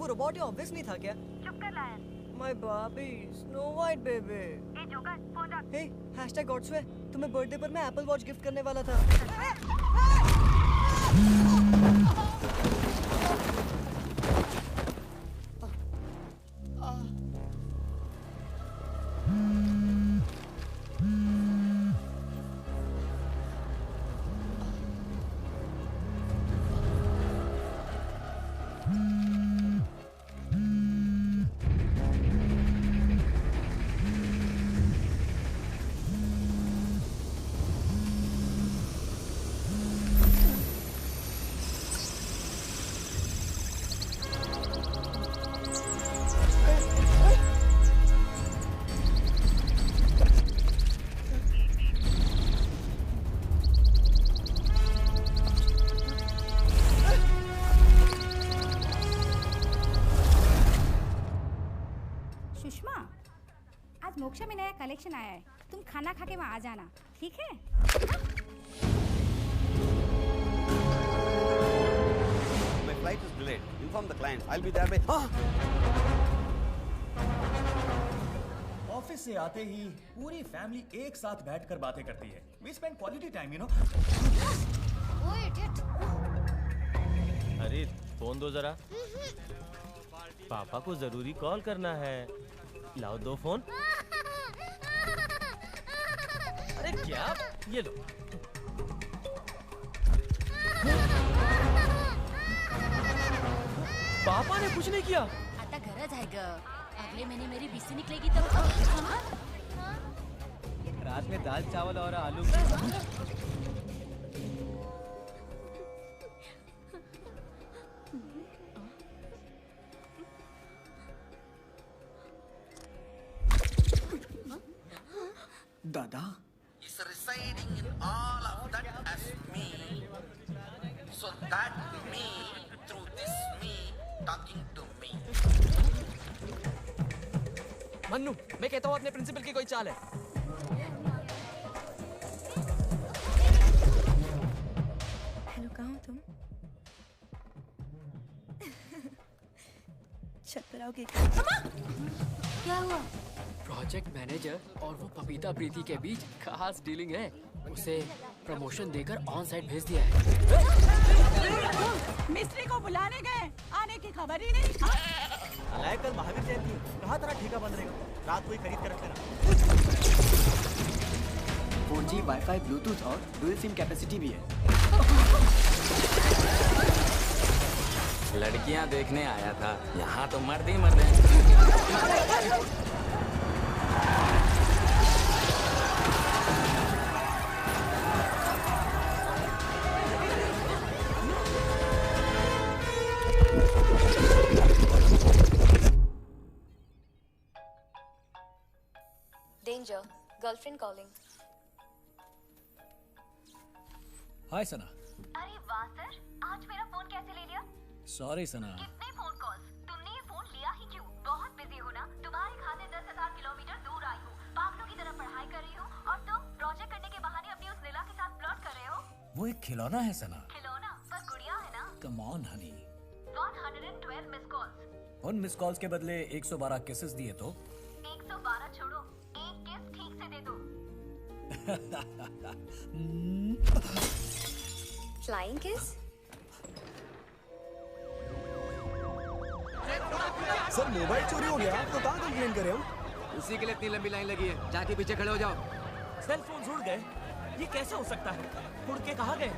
Robot या obviously था क्या? चुप कर lion. My baby, Snow White baby. ए जोकर, फोन रख। Hey, #Godsway, तुम्हें बर्थडे पर मैं Apple Watch गिफ्ट करने वाला था। मोक्षा में नया कलेक्शन आया है, तुम खाना खा के वहाँ आ जाना, ठीक है? My flight is delayed. Inform the client. I'll be there by. Office से आते ही पूरी फैमिली एक साथ बैठकर बातें करती है. We spend quality time, you know. ओए इडियट! अरे फोन दो जरा. पापा को जरूरी कॉल करना है. लाओ दो फोन. अरे क्या? ये लो. पापा ने कुछ नहीं किया. आता गरज आहे ग. अगले महीने मेरी बीसी निकलेगी तब. रात में दाल चावल और आलू. दादा is residing in all of that as me, so that me through this me talking to me. Mannu, मैं कहता हूँ अपने प्रिंसिपल की कोई चाल है. हेलो, कहाँ हो तुम? छत पर आओगे? क्या हुआ? प्रोजेक्ट मैनेजर और वो पपीता प्रीति के बीच खास डीलिंग है. उसे प्रमोशन देकर ऑन साइट भेज दिया है. मिस्त्री को बुलाने गए, आने की खबर ही नहीं. अलाय कल महावीर जयंती है, कहाँ तेरा ठेका बंद रहेगा? रात को ही खरीद कर रख लेना. 4G, वाईफाई, ब्लूटूथ और डुअल सिम कैपेसिटी भी है. लड़कियां देखने आया था, यहाँ तो मर्द ही मर्द हैं. Danger, girlfriend calling. हाय सना. अरे वाह सर, आज मेरा फोन कैसे ले लिया? सॉरी सना. कितने फोन कॉल्स? तुमने ये फोन लिया ही क्यों? बहुत बिजी हो ना. तुम्हारे खाते 10,000 किलोमीटर दूर आई हूँ, पागलों की तरह पढ़ाई कर रही हूँ, और तुम प्रोजेक्ट करने के बहाने अपनी उस नीला के साथ फ्लर्ट कर रहे हो. वो एक खिलौना है सना. खिलौना? पर गुड़िया है ना. Come on Honey. 112 miss calls. उन मिस कॉल्स के बदले 112 किसेस दिए तो 112 छोड़ो, एक किस ठीक से दे दो. Flying kiss? सर मोबाइल चोरी हो गया, तो कहाँ कंप्लेन कर रहे हो? उसी के लिए इतनी लंबी लाइन लगी है. जाके पीछे खड़े हो जाओ. सेल फोन उड़ गए. ये कैसे हो सकता है? उड़ के कहाँ गए?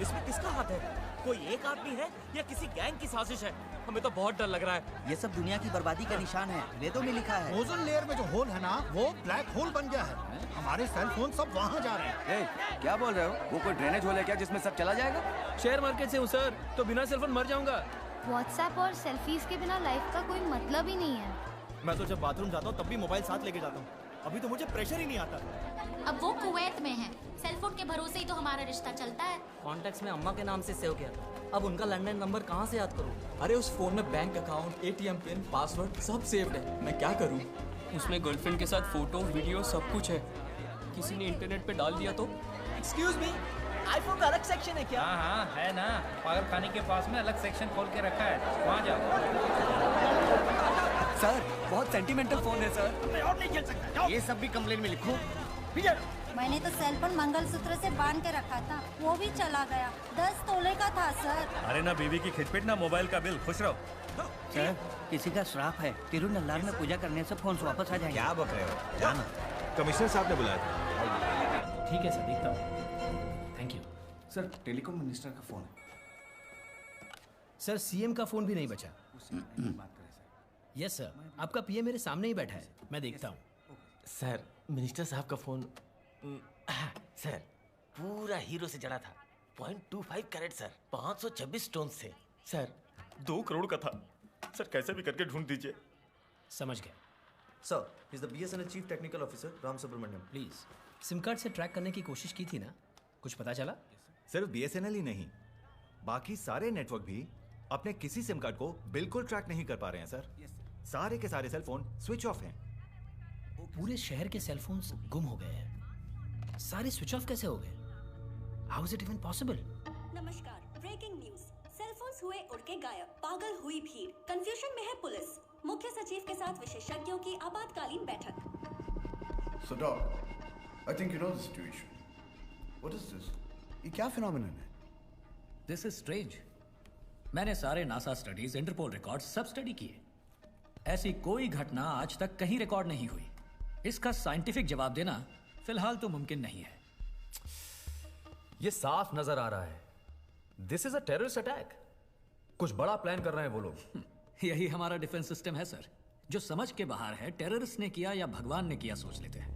इसमें किसका हाथ है? कोई एक आदमी है या किसी गैंग की साजिश है? हमें तो बहुत डर लग रहा है. ये सब दुनिया की बर्बादी का निशान है. वेदों में लिखा है. ओजोन लेयर में जो होल है ना, वो ब्लैक होल बन गया है. हमारे सेल फोन सब वहाँ जा रहे हैं. क्या बोल रहे हो? वो कोई ड्रेनेज होल है क्या जिसमें सब चला जाएगा? शेयर मार्केट से हूँ सर, तो बिना सेल फोन मर जाऊंगा. व्हाट्सएप और सेल्फीज के बिना लाइफ का कोई मतलब ही नहीं है. मैं तो जब बाथरूम जाता हूँ तब भी मोबाइल साथ लेके जाता हूँ. अभी तो मुझे प्रेशर ही नहीं आता. अब वो कुवैत में है. सेलफोन के भरोसे ही तो हमारा रिश्ता चलता है. कॉन्टेक्ट्स में अम्मा के नाम से सेव किया था. अब उनका लैंडलाइन नंबर कहाँ से याद करूँ? अरे उस फोन में bank account, ATM pin, password सब सेव्ड है. मैं क्या करूँ? उसमें गर्लफ्रेंड के साथ फोटो, वीडियो सब कुछ है. किसी ने इंटरनेट पे डाल दिया तो? एक्सक्यूज मी, आईफोन का अलग सेक्शन है क्या? हाँ है ना. पागल खाने के पास में अलग सेक्शन खोल के रखा है, वहाँ जाओ. बहुत सेंटिमेंटल फोन है सर। मैं और नहीं खेल सकता, जाओ। ये सब भी कंप्लेन में लिखो। मैंने तो सेल फोन मंगलसूत्र से बांध के रखा था, वो भी चला गया। 10 तोले का था सर। अरे ना बीवी की खिटपिट ना मोबाइल का बिल, खुश रहो। सर, किसी का श्राप है, तिरुनल्लार में पूजा करने से फोन वापस आ जाएंगे। क्या बक रहे हो? जाना। कमिश्नर साहब ने बुलाया था। ठीक है सर, देखता हूँ। Thank you sir. Telecom minister का फोन है सर। सीएम का फोन भी नहीं बचा। यस सर, आपका पीए मेरे सामने ही बैठा है, मैं देखता हूँ। सर, मिनिस्टर साहब का फोन सर पूरा हीरो से जड़ा था। 0.25 कैरेट सर, 526 स्टोन से सर, 2 करोड़ का था सर। कैसे भी करके ढूंढ दीजिए। समझ गया sir. Is the BSNL chief technical officer Ram Subramaniam. Please. SIM card से ट्रैक करने की कोशिश की थी ना, कुछ पता चला? सिर्फ बीएसएनएल ही नहीं, बाकी सारे नेटवर्क भी अपने किसी सिम कार्ड को बिल्कुल ट्रैक नहीं कर पा रहे हैं सर। सारे के सारे सेल फोन स्विच ऑफ हैं। पूरे शहर के सेल फोन्स गुम हो गए हैं। सारे स्विच ऑफ कैसे हो गए? How is it even possible? नमस्कार, ब्रेकिंग न्यूज। सेलफोन्स हुए उड़ के गायब, पागल हुई भीड़, कंफ्यूजन में है पुलिस। मुख्य सचिव के साथ विशेषज्ञों की आपातकालीन बैठक। So Doc, I think you know the situation. What is this? ये क्या phenomenon है? This is strange. मैंने सारे नासा स्टडीज, इंटरपोल रिकॉर्ड सब स्टडी किए। ऐसी कोई घटना आज तक कहीं रिकॉर्ड नहीं हुई। इसका साइंटिफिक जवाब देना फिलहाल तो मुमकिन नहीं है। ये साफ नजर आ रहा है, this is a terrorist attack. कुछ बड़ा प्लान कर रहे हैं वो लोग। यही हमारा डिफेंस सिस्टम है सर, जो समझ के बाहर है टेररिस्ट ने किया या भगवान ने किया सोच लेते हैं।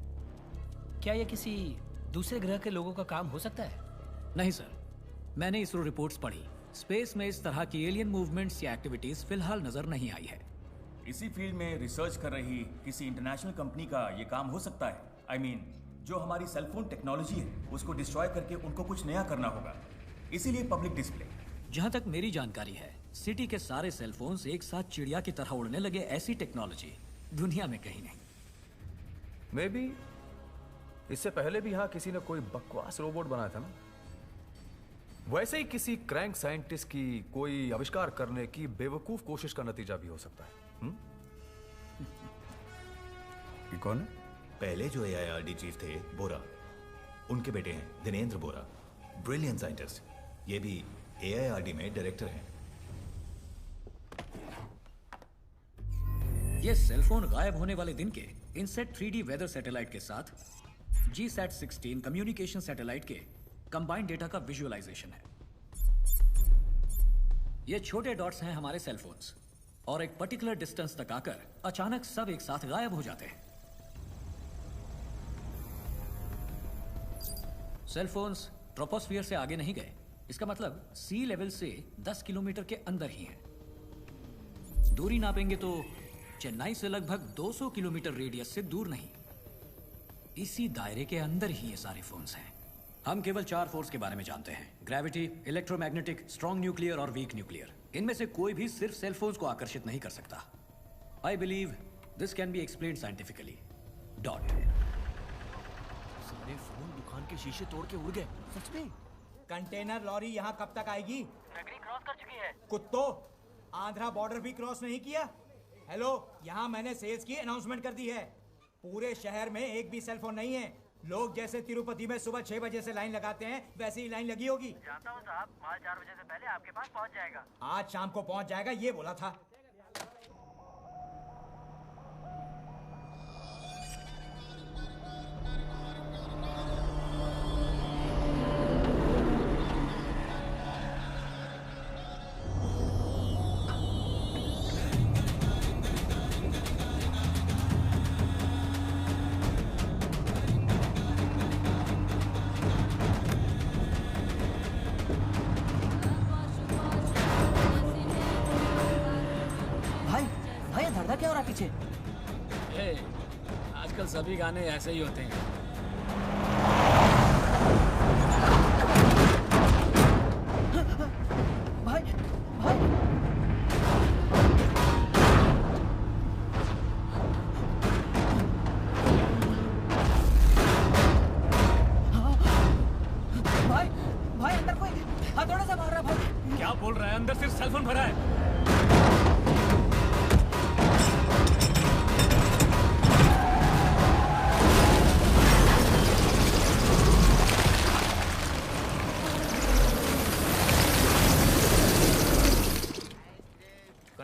क्या ये किसी दूसरे ग्रह के लोगों का काम हो सकता है? नहीं सर, मैंने इसरो रिपोर्ट्स पढ़ी। स्पेस में इस तरह की एलियन मूवमेंट्स या एक्टिविटीज फिलहाल नजर नहीं आई है। इसी फील्ड में रिसर्च कर रही किसी इंटरनेशनल कंपनी का ये काम हो सकता है। I mean, जो हमारी सेलफोन टेक्नोलॉजी है उसको डिस्ट्रॉय करके उनको कुछ नया करना होगा, इसीलिए पब्लिक डिस्प्ले। जहां तक मेरी जानकारी है, सिटी के सारे सेलफोन्स एक साथ चिड़िया की तरह उड़ने लगे, ऐसी टेक्नोलॉजी दुनिया में कहीं नहीं। मे बी इससे पहले भी यहाँ किसी ने कोई बकवास रोबोट बनाया था ना। वैसे ही किसी क्रैंक साइंटिस्ट की कोई आविष्कार करने की बेवकूफ कोशिश का नतीजा भी हो सकता है। ये कौन है? पहले जो AIRD चीफ थे बोरा, उनके बेटे हैं दिनेंद्र बोरा, ब्रिलियंट साइंटिस्ट। ये भी AIRD में डायरेक्टर हैं। ये सेलफोन गायब होने वाले दिन के इनसेट 3D वेदर सैटेलाइट के साथ GSAT-16 कम्युनिकेशन सैटेलाइट के कंबाइंड डेटा का विजुअलाइजेशन है। ये छोटे डॉट्स हैं हमारे सेलफोन्स, और एक पर्टिकुलर डिस्टेंस तक आकर अचानक सब एक साथ गायब हो जाते हैं। सेलफोन्स ट्रोपोस्फियर से आगे नहीं गए, इसका मतलब सी लेवल से 10 किलोमीटर के अंदर ही हैं। दूरी नापेंगे तो चेन्नई से लगभग 200 किलोमीटर रेडियस से दूर नहीं। इसी दायरे के अंदर ही ये सारे फोन्स हैं। हम केवल 4 फोर्स के बारे में जानते हैं: ग्रेविटी, इलेक्ट्रोमैग्नेटिक, स्ट्रॉन्ग न्यूक्लियर और वीक न्यूक्लियर। इनमें से कोई भी सिर्फ सेलफोन्स को आकर्षित नहीं कर सकता। I believe this can be explained scientifically. Dot. सारे फोन दुकान के शीशे तोड़ के उड़ गए। सच में? कंटेनर लॉरी यहाँ कब तक आएगी? नगरी क्रॉस कर चुकी है। कुत्तों, आंध्रा बॉर्डर भी क्रॉस नहीं किया? हेलो, यहाँ मैंने सेल्स की अनाउंसमेंट कर दी है। पूरे शहर में एक भी सेलफोन नहीं है। लोग जैसे तिरुपति में सुबह 6 बजे से लाइन लगाते हैं, वैसे ही लाइन लगी होगी। जानता हूँ साहब, माल 4 बजे से पहले आपके पास पहुँच जाएगा। आज शाम को पहुँच जाएगा, ये बोला था। क्या हो रहा पीछे? आजकल सभी गाने ऐसे ही होते हैं। भाई भाई भाई भाई अंदर कोई हथौड़े से मार रहा है। भाई क्या बोल रहा है? अंदर सिर्फ सेलफोन भरा है।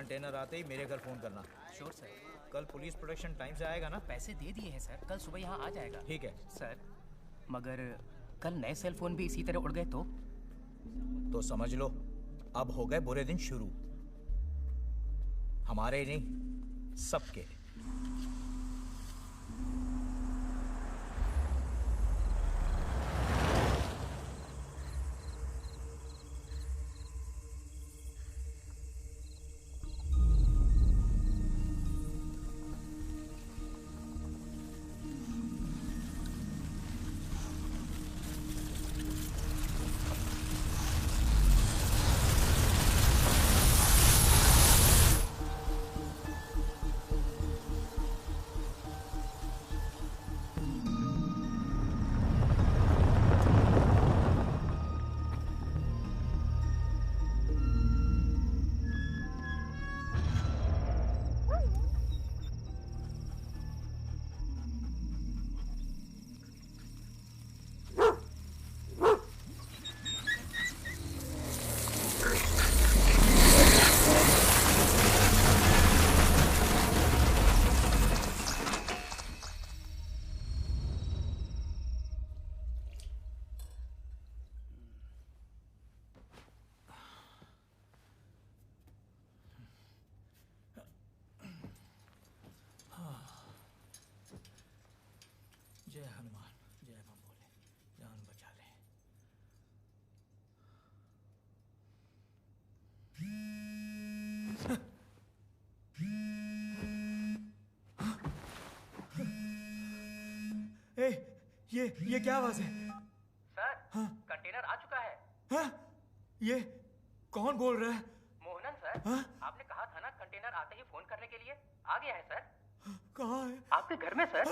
कंटेनर आते ही मेरे घर फोन करना। Sure sir. कल पुलिस प्रोटेक्शन टाइम से आएगा ना? पैसे दे दिए हैं सर, कल सुबह यहाँ आ जाएगा। ठीक है सर। मगर कल नए सेल फोन भी इसी तरह उड़ गए तो समझ लो अब हो गए बुरे दिन शुरू, हमारे नहीं सबके। जय हनुमान, जय मां बोले, जान बचा ले। ए, ये क्या आवाज है? सर, कंटेनर आ चुका है। हाँ? ये कौन बोल रहा है? मोहनन सर, हाँ? आपने कहा था ना कंटेनर आते ही फोन करने के लिए, आ गया है सर। कहाँ है? आपके घर में सर।